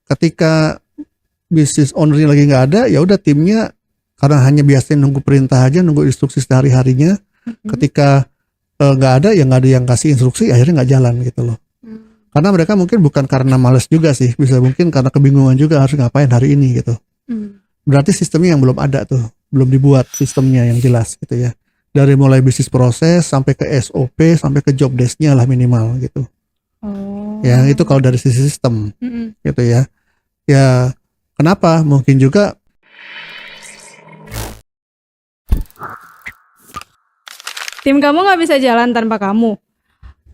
ketika bisnis ownernya lagi nggak ada, ya udah timnya karena hanya biasanya nunggu perintah aja, nunggu instruksi sehari-harinya. Ketika nggak ada, ya nggak ada yang kasih instruksi, akhirnya nggak jalan gitu loh. Karena mereka mungkin bukan karena males juga sih, bisa mungkin karena kebingungan juga harus ngapain hari ini gitu. Berarti sistemnya yang belum ada tuh, belum dibuat sistemnya yang jelas gitu ya. Dari mulai bisnis proses sampai ke SOP sampai ke job desk-nya lah minimal gitu. Ya itu kalau dari sisi sistem gitu ya. Ya kenapa? Mungkin juga tim kamu nggak bisa jalan tanpa kamu.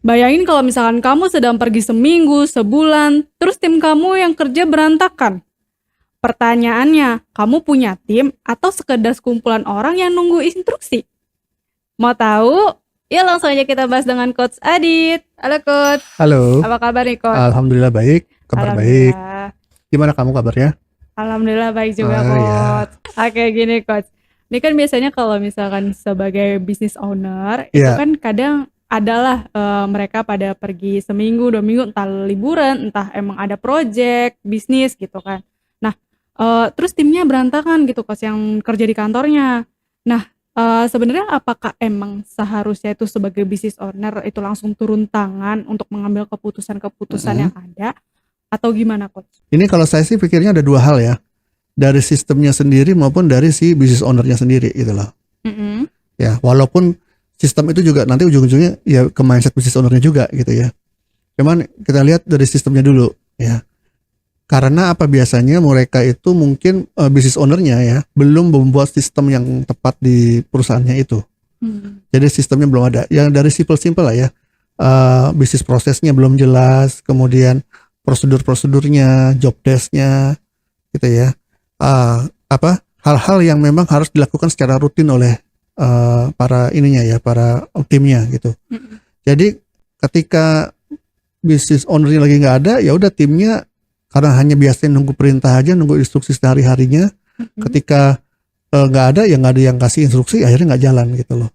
Bayangin kalau misalkan kamu sedang pergi seminggu, sebulan, terus tim kamu yang kerja berantakan. Pertanyaannya, kamu punya tim atau sekedar sekumpulan orang yang nunggu instruksi? Mau tahu? Ya langsung aja kita bahas dengan Coach Adit. Halo Coach. halo. Apa kabar nih Coach? Alhamdulillah baik, kabar baik. Gimana kamu kabarnya? Alhamdulillah baik juga Oh, Coach. Oke gini Coach. Ini kan biasanya kalau misalkan sebagai business owner itu Iya. kan kadang adalah mereka pada pergi seminggu, 2 minggu, entah liburan, entah emang ada project, bisnis gitu kan. Nah, terus timnya berantakan gitu Coach yang kerja di kantornya. Nah, sebenarnya apakah emang seharusnya itu sebagai business owner itu langsung turun tangan untuk mengambil keputusan-keputusan yang ada atau gimana Coach? Ini kalau saya sih pikirnya ada dua hal ya. Dari sistemnya sendiri maupun dari si business ownernya sendiri gitu loh. Ya, walaupun sistem itu juga nanti ujung-ujungnya ya ke mindset business ownernya juga gitu ya. Cuman kita lihat dari sistemnya dulu ya. Karena apa biasanya mereka itu mungkin business ownernya ya belum membuat sistem yang tepat di perusahaannya itu. Jadi sistemnya belum ada. Yang dari simple lah ya. Bisnis prosesnya belum jelas, kemudian prosedur-prosedurnya, job desk-nya gitu ya. Hal-hal yang memang harus dilakukan secara rutin oleh para ininya ya, para timnya gitu. Jadi ketika bisnis ownernya lagi nggak ada, ya udah timnya karena hanya biasanya nunggu perintah aja, nunggu instruksi sehari-harinya. Ketika nggak ada, ya nggak ada yang kasih instruksi, akhirnya nggak jalan gitu loh.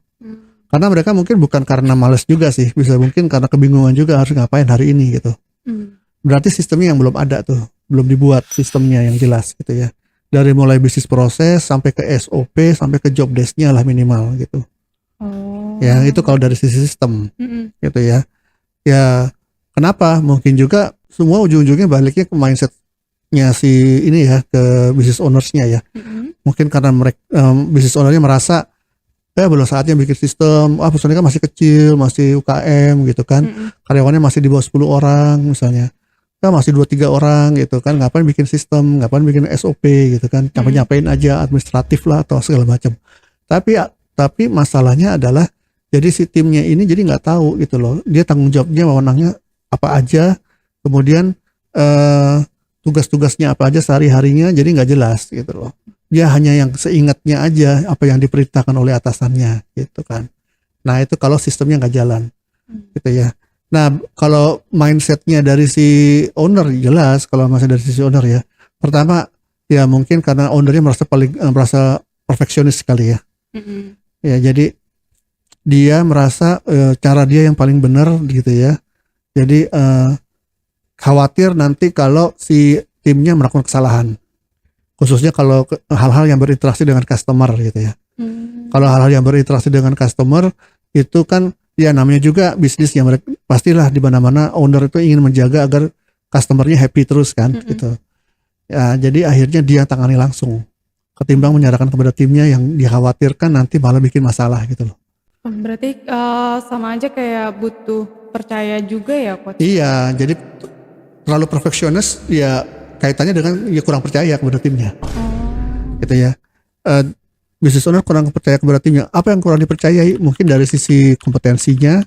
Karena mereka mungkin bukan karena males juga sih, bisa mungkin karena kebingungan juga harus ngapain hari ini gitu. Berarti sistemnya yang belum ada tuh, belum dibuat sistemnya yang jelas gitu ya. Dari mulai bisnis proses sampai ke SOP sampai ke job desk-nya lah minimal gitu. Ya itu kalau dari sisi sistem gitu ya. Ya kenapa? Mungkin juga semua ujung-ujungnya baliknya ke mindset-nya si ini ya, ke business owners-nya ya. Mungkin karena mereka business owner-nya merasa belum saatnya bikin sistem. Perusahaannya kan masih kecil, masih UKM gitu kan. Karyawannya masih di bawah 10 orang misalnya. Kan masih 2-3 orang gitu kan, ngapain bikin sistem, ngapain bikin SOP gitu kan, nyapain aja administratif lah atau segala macam. Tapi masalahnya adalah jadi si timnya ini jadi nggak tahu gitu loh, dia tanggung jawabnya, wewenangnya apa aja, kemudian tugas-tugasnya apa aja sehari-harinya jadi nggak jelas gitu loh. Dia hanya yang seingatnya aja apa yang diperintahkan oleh atasannya gitu kan. Nah itu kalau sistemnya nggak jalan gitu ya. Nah, kalau mindsetnya dari si owner jelas, kalau masih dari sisi owner ya. Pertama, ya mungkin karena ownernya merasa perfeksionis sekali ya. Ya, jadi dia merasa cara dia yang paling benar gitu ya. Jadi khawatir nanti kalau si timnya melakukan kesalahan. Khususnya kalau hal-hal yang berinteraksi dengan customer gitu ya. Kalau hal-hal yang berinteraksi dengan customer itu kan ya namanya juga bisnis yang pastilah di mana-mana owner itu ingin menjaga agar customernya happy terus kan gitu. Ya jadi akhirnya dia tangani langsung ketimbang menyerahkan kepada timnya yang dikhawatirkan nanti malah bikin masalah gitu loh. Berarti sama aja kayak butuh percaya juga ya Coach? Iya, jadi terlalu perfeksionis ya kaitannya dengan ya kurang percaya kepada timnya. Gitu ya. Business owner kurang percaya kepada timnya. Apa yang kurang dipercayai? Mungkin dari sisi kompetensinya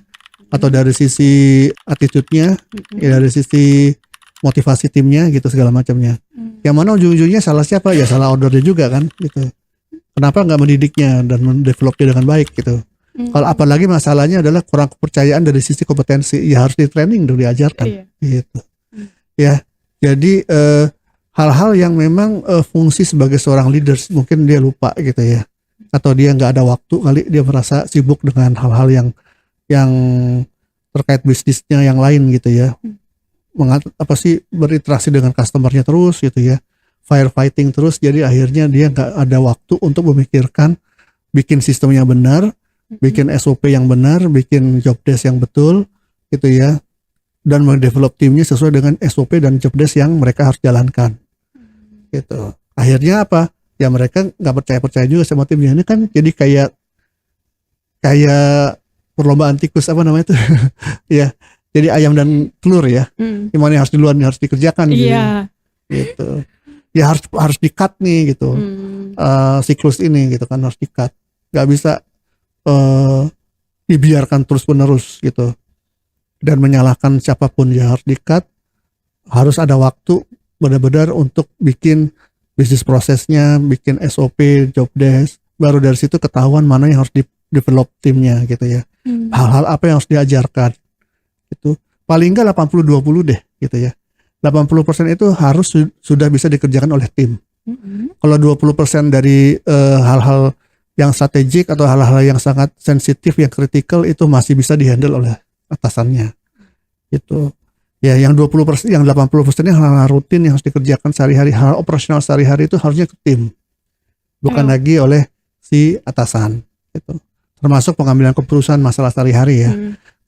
atau dari sisi attitude-nya, ya dari sisi motivasi timnya gitu segala macamnya. Yang mana ujung-ujungnya salah siapa? Ya salah ordernya juga kan gitu. Kenapa nggak mendidiknya dan mendevelopnya dengan baik gitu. Kalau apalagi masalahnya adalah kurang kepercayaan dari sisi kompetensi, ya harus di training dulu, diajarkan gitu. Ya, jadi hal-hal yang memang fungsi sebagai seorang leaders mungkin dia lupa gitu ya, atau dia nggak ada waktu kali, dia merasa sibuk dengan hal-hal yang terkait bisnisnya yang lain gitu ya. berinteraksi dengan customernya terus gitu ya, firefighting terus, jadi akhirnya dia nggak ada waktu untuk memikirkan bikin sistemnya benar, bikin SOP yang benar, bikin job desk yang betul gitu ya, dan mendevelop timnya sesuai dengan SOP dan job desk yang mereka harus jalankan gitu. Akhirnya apa ya, mereka nggak percaya juga sama timnya. Ini kan jadi kayak perlombaan tikus apa namanya itu ya, jadi ayam dan telur ya, gimana yang harus duluan harus dikerjakan gitu ya, harus di-cut nih gitu. Siklus ini gitu kan harus di-cut, nggak bisa dibiarkan terus menerus gitu dan menyalahkan siapapun, ya harus di-cut, harus ada waktu benar-benar untuk bikin bisnis prosesnya, bikin SOP, job desk, baru dari situ ketahuan mana yang harus develop timnya gitu ya. Hal-hal apa yang harus diajarkan itu. Paling enggak 80-20 deh gitu ya. 80% itu harus sudah bisa dikerjakan oleh tim. Kalau 20% dari hal-hal yang strategik atau hal-hal yang sangat sensitif, yang kritikal, itu masih bisa dihandle oleh atasannya. Itu. Ya, yang 20%, yang 80% hal-hal rutin yang harus dikerjakan sehari-hari, hal operasional sehari-hari itu harusnya ke tim. Bukan lagi oleh si atasan gitu. Termasuk pengambilan keputusan masalah sehari-hari ya.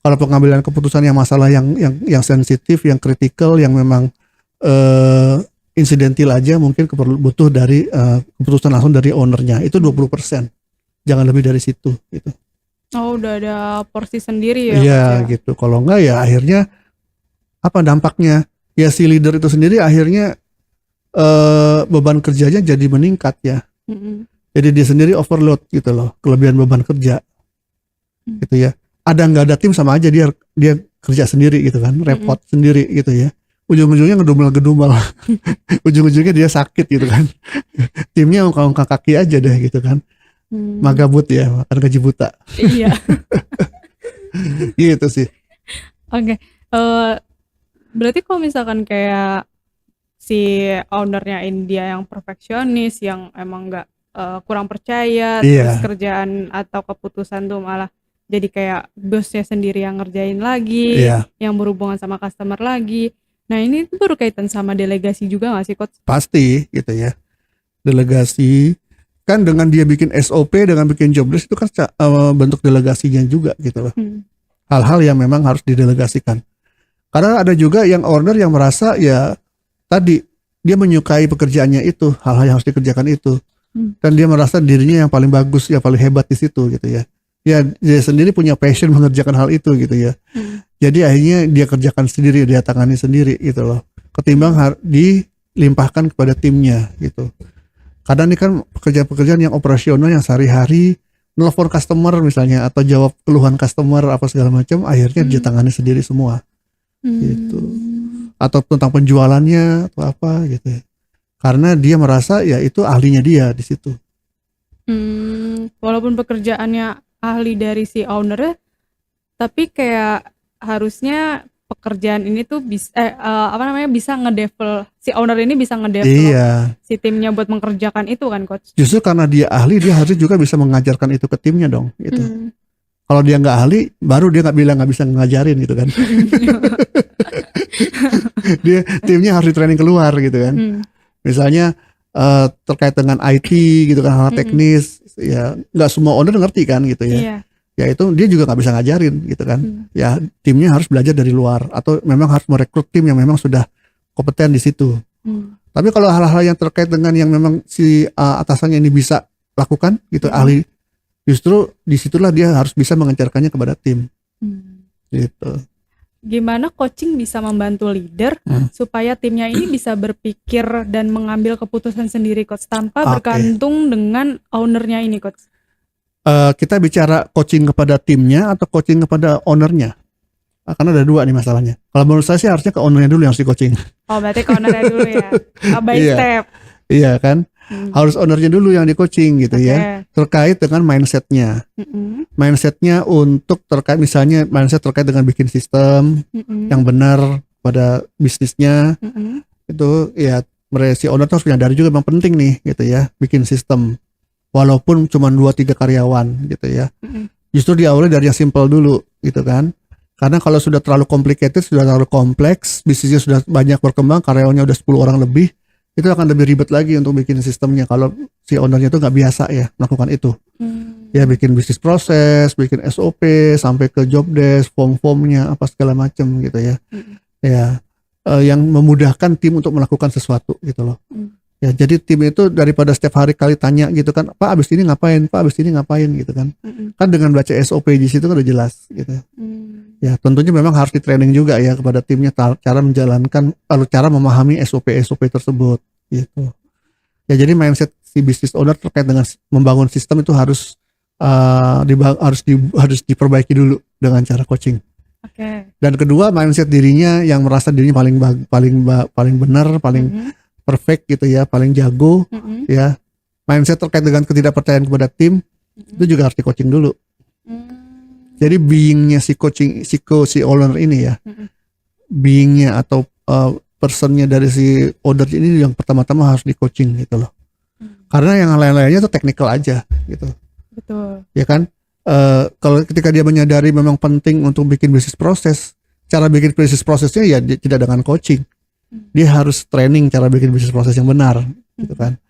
Kalau pengambilan keputusan yang masalah yang sensitif, yang kritikal, yang memang insidental aja, mungkin butuh dari keputusan langsung dari ownernya, itu 20%. Jangan lebih dari situ gitu. Oh, udah ada porsi sendiri ya. Iya gitu. Kalau enggak ya akhirnya apa dampaknya? Ya si leader itu sendiri akhirnya beban kerjanya jadi meningkat ya. Jadi dia sendiri overload gitu loh, kelebihan beban kerja gitu ya. Ada nggak ada tim sama aja, dia kerja sendiri gitu kan, repot sendiri gitu ya. Ujung-ujungnya ngedumel-gedumel. Ujung-ujungnya dia sakit gitu kan. Timnya ongkang kaki aja deh gitu kan. Magabut ya, makan gaji buta. Iya. Gitu sih. Oke. Berarti kalau misalkan kayak si ownernya India yang perfeksionis, yang emang nggak kurang percaya, terus kerjaan atau keputusan tuh malah jadi kayak bosnya sendiri yang ngerjain lagi, yang berhubungan sama customer lagi. Nah ini tuh berkaitan sama delegasi juga gak sih, Coach? Pasti gitu ya. Delegasi kan dengan dia bikin SOP, dengan bikin job desk, itu kan bentuk delegasinya juga gitu loh. Hal-hal yang memang harus didelegasikan. Karena ada juga yang owner yang merasa ya tadi dia menyukai pekerjaannya itu, hal-hal yang harus dikerjakan itu. Dan dia merasa dirinya yang paling bagus, yang paling hebat di situ gitu ya. Ya dia sendiri punya passion mengerjakan hal itu gitu ya. Jadi akhirnya dia kerjakan sendiri, dia tangani sendiri gitu loh. Ketimbang dilimpahkan kepada timnya gitu. Kadang ini kan pekerjaan-pekerjaan yang operasional yang sehari-hari, nelfon customer misalnya atau jawab keluhan customer apa segala macam, akhirnya dia tangani sendiri semua. Gitu. Atau tentang penjualannya atau apa gitu ya. Karena dia merasa ya itu ahlinya dia di situ. Walaupun pekerjaannya ahli dari si owner, tapi kayak harusnya pekerjaan ini tuh bisa bisa ngedevelop si owner ini, bisa ngedevelop si timnya buat mengerjakan itu kan, Coach. Justru karena dia ahli, dia harus juga bisa mengajarkan itu ke timnya dong gitu. Kalau dia nggak ahli, baru dia nggak bisa ngajarin gitu kan. Dia timnya harus di training keluar gitu kan. Misalnya terkait dengan IT gitu kan, hal teknis ya nggak semua owner ngerti kan gitu ya. Ya itu dia juga nggak bisa ngajarin gitu kan. Ya timnya harus belajar dari luar atau memang harus merekrut tim yang memang sudah kompeten di situ. Tapi kalau hal-hal yang terkait dengan yang memang si atasannya ini bisa lakukan gitu, ahli, justru disitulah dia harus bisa mengajarkannya kepada tim. Gitu. Gimana coaching bisa membantu leader supaya timnya ini bisa berpikir dan mengambil keputusan sendiri, Coach, tanpa bergantung dengan ownernya ini, Coach? Kita bicara coaching kepada timnya atau coaching kepada ownernya? Karena ada dua nih masalahnya. Kalau menurut saya sih harusnya ke ownernya dulu yang harus di coaching. Oh, berarti ke ownernya dulu ya. By step. Iya kan? Harus ownernya dulu yang di coaching gitu ya. Terkait dengan mindsetnya. Mindsetnya untuk terkait misalnya mindset terkait dengan bikin sistem yang benar pada bisnisnya. Itu ya si owner tuh harus menyadari juga memang penting nih gitu ya, bikin sistem. Walaupun cuma 2-3 karyawan gitu ya. Justru diawali dari yang simple dulu gitu kan. Karena kalau sudah terlalu complicated, sudah terlalu kompleks, bisnisnya sudah banyak berkembang, karyawannya udah 10 orang lebih, itu akan lebih ribet lagi untuk bikin sistemnya kalau si ownernya itu nggak biasa ya melakukan itu. Ya bikin bisnis proses, bikin SOP, sampai ke job desk, form-formnya, apa segala macam gitu ya. Ya, yang memudahkan tim untuk melakukan sesuatu gitu loh. Ya, jadi tim itu daripada setiap hari kali tanya gitu kan, Pak abis ini ngapain, Pak abis ini ngapain gitu kan. Kan dengan baca SOP di situ kan udah jelas gitu. Ya tentunya memang harus di training juga ya kepada timnya cara menjalankan, cara memahami SOP tersebut gitu. Ya jadi mindset si business owner terkait dengan membangun sistem itu harus harus diperbaiki dulu dengan cara coaching. Dan kedua, mindset dirinya yang merasa dirinya paling benar, paling perfect gitu ya, paling jago ya. Mindset terkait dengan ketidakpercayaan kepada tim itu juga harus di coaching dulu. Jadi beingnya si owner ini ya, beingnya atau personnya dari si owner ini yang pertama-tama harus di coaching gitu loh. Karena yang lain-lainnya itu technical aja gitu. Betul. Ya kan? Kalau ketika dia menyadari memang penting untuk bikin bisnis proses, cara bikin bisnis prosesnya ya tidak dengan coaching. Dia harus training cara bikin bisnis proses yang benar gitu kan.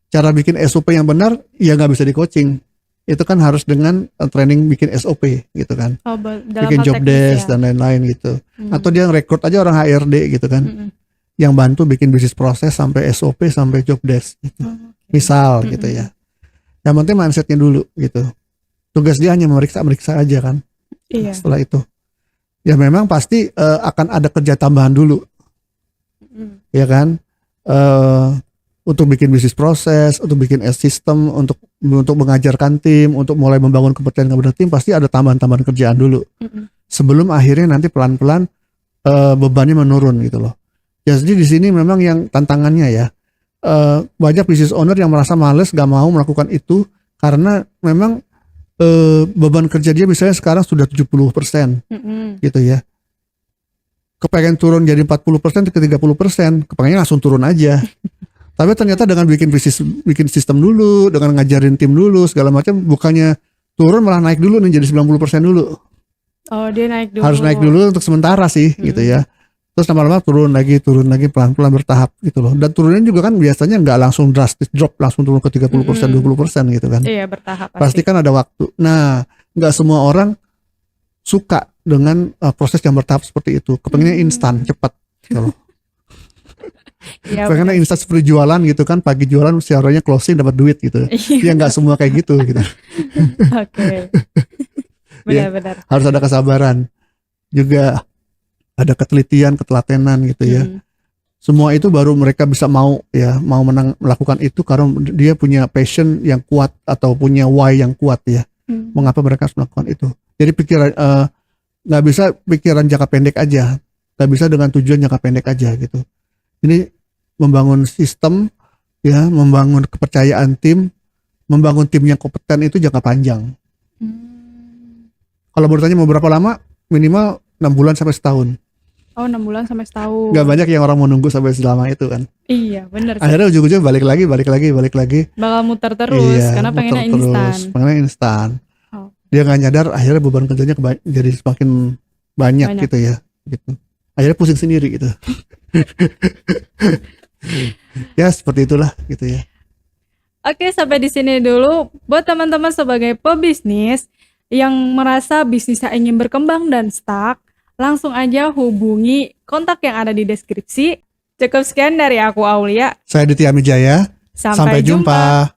Cara bikin SOP yang benar ya nggak bisa di coaching. Itu kan harus dengan training bikin SOP gitu kan. Bikin job desk dan lain-lain gitu. Atau dia ngerekrut aja orang HRD gitu kan. Yang bantu bikin bisnis proses sampai SOP sampai job desk gitu. Misal gitu ya. Yang penting mindsetnya dulu gitu. Tugas dia hanya meriksa aja kan. Setelah itu ya memang pasti akan ada kerja tambahan dulu. Ya kan, untuk bikin bisnis proses, untuk bikin sistem, untuk mengajarkan tim, untuk mulai membangun kepercayaan kepada tim, pasti ada tambahan kerjaan dulu. Sebelum akhirnya nanti pelan-pelan bebannya menurun gitu loh. Jadi di sini memang yang tantangannya ya, banyak business owner yang merasa males, gak mau melakukan itu karena memang beban kerja dia misalnya sekarang sudah 70% gitu ya. Kepengen turun jadi 40% ke 30%, kepengennya langsung turun aja. Tapi ternyata dengan bikin sistem dulu, dengan ngajarin tim dulu segala macam, bukannya turun malah naik dulu nih jadi 90% dulu. Oh, dia naik dulu. Harus naik dulu untuk sementara sih gitu ya. Terus lama-lama turun lagi pelan-pelan bertahap gitu loh. Dan turunnya juga kan biasanya nggak langsung drastis drop, langsung turun ke 30%, 20% gitu kan. Iya, bertahap. Pasti kan ada waktu. Nah, nggak semua orang suka dengan proses yang bertahap seperti itu. Kepengennya instan, cepat gitu loh. Ya, pengennya instan seperti jualan gitu kan, pagi jualan siarannya closing dapat duit gitu. Ya nggak semua kayak gitu gitu. Oke. Benar-benar. Harus ada kesabaran. Juga ada ketelatenan gitu ya. Semua itu baru mereka bisa mau melakukan itu karena dia punya passion yang kuat atau punya why yang kuat ya. Mengapa mereka harus melakukan itu? Jadi pikiran nggak bisa pikiran jangka pendek aja, nggak bisa dengan tujuan jangka pendek aja gitu. Ini membangun sistem ya, membangun kepercayaan tim, membangun tim yang kompeten itu jangka panjang. Kalau bertanya mau berapa lama, minimal 6 bulan sampai setahun. Oh, 6 bulan sampai setahun. Gak banyak yang orang mau nunggu sampai selama itu kan. Iya, benar. Akhirnya ujung-ujungnya balik lagi. Bakal muter terus karena pengennya instan. Dia nggak nyadar akhirnya beban kerjanya jadi semakin banyak gitu ya. Gitu. Akhirnya pusing sendiri gitu. Ya seperti itulah gitu ya. Oke, sampai di sini dulu buat teman-teman sebagai pebisnis yang merasa bisnisnya ingin berkembang dan stuck, langsung aja hubungi kontak yang ada di deskripsi. Cukup sekian dari aku, Aulia. Saya Ditya Mijaya. Sampai jumpa.